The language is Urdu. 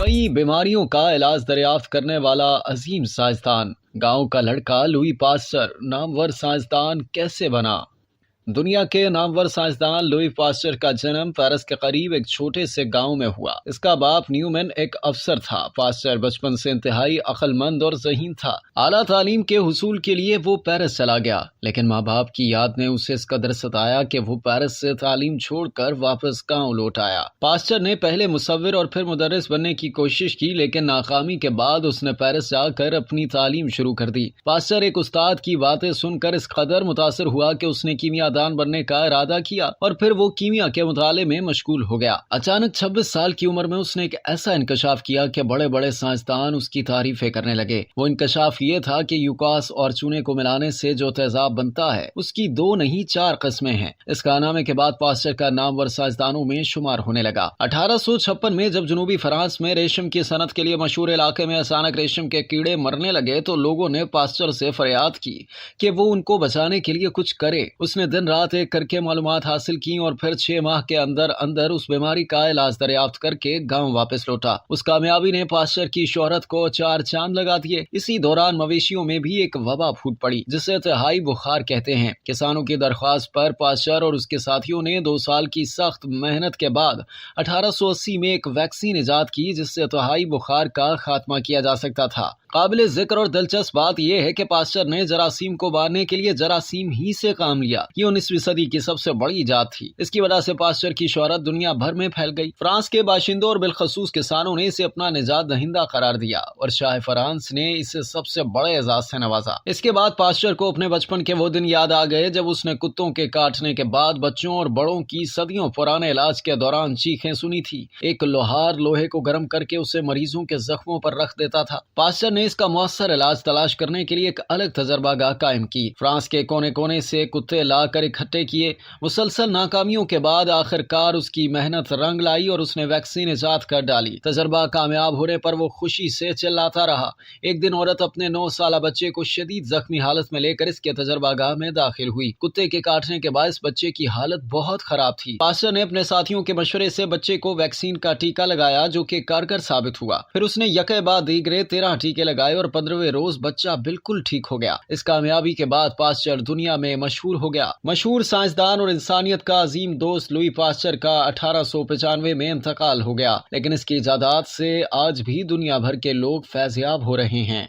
بڑی بیماریوں کا علاج دریافت کرنے والا عظیم سائنسدان گاؤں کا لڑکا لوئی پاسچر نامور سائنسدان کیسے بنا؟ دنیا کے نامور سائنسدان لوئی پاسچر کا جنم پیرس کے قریب ایک چھوٹے سے گاؤں میں ہوا۔ اس کا باپ نیومن ایک افسر تھا۔ پاسچر بچپن سے انتہائی عقل مند اور ذہین تھا۔ اعلیٰ تعلیم کے حصول کے لیے وہ پیرس چلا گیا، لیکن ماں باپ کی یاد نے اسے اس قدر ستایا کہ وہ پیرس سے تعلیم چھوڑ کر واپس گاؤں لوٹ آیا۔ پاسچر نے پہلے مصور اور پھر مدرس بننے کی کوشش کی، لیکن ناکامی کے بعد اس نے پیرس جا کر اپنی تعلیم شروع کر دی۔ پاسچر ایک استاد کی باتیں سن کر اس قدر متاثر ہوا کہ اس نے کیمیا دان بننے کا ارادہ کیا اور پھر وہ کیمیا کے مطالعے میں مشغول ہو گیا۔ اچانک 26 سال کی عمر میں اس نے ایک ایسا انکشاف کیا کہ بڑے بڑے سائنسدان اس کی تعریفیں کرنے لگے۔ وہ انکشاف یہ تھا کہ یوکاس اور چونے کو ملانے سے جو تیزاب بنتا ہے اس کی 2 نہیں 4 قسمیں ہیں۔ اس کارنامے کے بعد پاسچر کا نامور سائنسدانوں میں شمار ہونے لگا۔ 1856 میں جب جنوبی فرانس میں ریشم کی صنعت کے لیے مشہور علاقے میں اچانک ریشم کے کیڑے مرنے لگے تو لوگوں نے پاسچر سے فریاد کی کہ وہ ان کو بچانے کے لیے کچھ کرے۔ اس نے دن رات ایک کر کے معلومات حاصل کی اور پھر 6 ماہ کے اندر اندر اس بیماری کا علاج دریافت کر کے گاؤں واپس لوٹا۔ اس کامیابی نے پاسچر کی شہرت کو 4 چاند لگا دیے۔ اسی دوران مویشیوں میں بھی ایک وبا پھوٹ پڑی جسے تہائی بخار کہتے ہیں۔ کسانوں کی درخواست پر پاسچر اور اس کے ساتھیوں نے 2 سال کی سخت محنت کے بعد 1880 میں ایک ویکسین ایجاد کی جس سے تہائی بخار کا خاتمہ کیا جا سکتا تھا۔ قابل ذکر اور دلچسپ بات یہ ہے کہ پاسچر نے جراثیم کو مارنے کے لیے جراثیم ہی سے کام لیا۔ یہ 19ویں صدی کی سب سے بڑی ایجاد تھی۔ اس کی وجہ سے پاسچر کی شہرت دنیا بھر میں پھیل گئی۔ فرانس کے باشندوں اور بالخصوص کسانوں نے اسے اپنا نجات دہندہ قرار دیا اور شاہ فرانس نے اسے سب سے بڑے اعزاز سے نوازا۔ اس کے بعد پاسچر کو اپنے بچپن کے وہ دن یاد آ گئے جب اس نے کتوں کے کاٹنے کے بعد بچوں اور بڑوں کی صدیوں پرانے علاج کے دوران چیخیں سنی تھی۔ ایک لوہار لوہے کو گرم کر کے اسے مریضوں کے زخموں پر رکھ دیتا تھا۔ پاسچر نے اس کا مؤثر علاج تلاش کرنے کے لیے ایک الگ تجربہ گاہ قائم کی۔ فرانس کے کونے کونے سے کتے لا کر اکٹھے کیے۔ مسلسل ناکامیوں کے بعد آخر کار اس کی محنت رنگ لائی اور اس نے ویکسین ایجاد کر ڈالی۔ تجربہ کامیاب ہونے پر وہ خوشی سے چلاتا رہا۔ ایک دن عورت اپنے 9 سالہ بچے کو شدید زخمی حالت میں لے کر اس کے تجربہ گاہ میں داخل ہوئی۔ کتے کے کاٹنے کے باعث بچے کی حالت بہت خراب تھی۔ پاسچر نے اپنے ساتھیوں کے مشورے سے بچے کو ویکسین کا ٹیکہ لگایا جو کہ کارگر ثابت ہوا۔ پھر اس نے یکے بعد دیگرے 13 ٹیکے لگائے اور 15ویں روز بچہ بالکل ٹھیک ہو گیا۔ اس کامیابی کے بعد پاسچر دنیا میں مشہور ہو گیا۔ مشہور سائنسدان اور انسانیت کا عظیم دوست لوئی پاسچر کا 1895 میں انتقال ہو گیا، لیکن اس کی ایجادات سے آج بھی دنیا بھر کے لوگ فیض یاب ہو رہے ہیں۔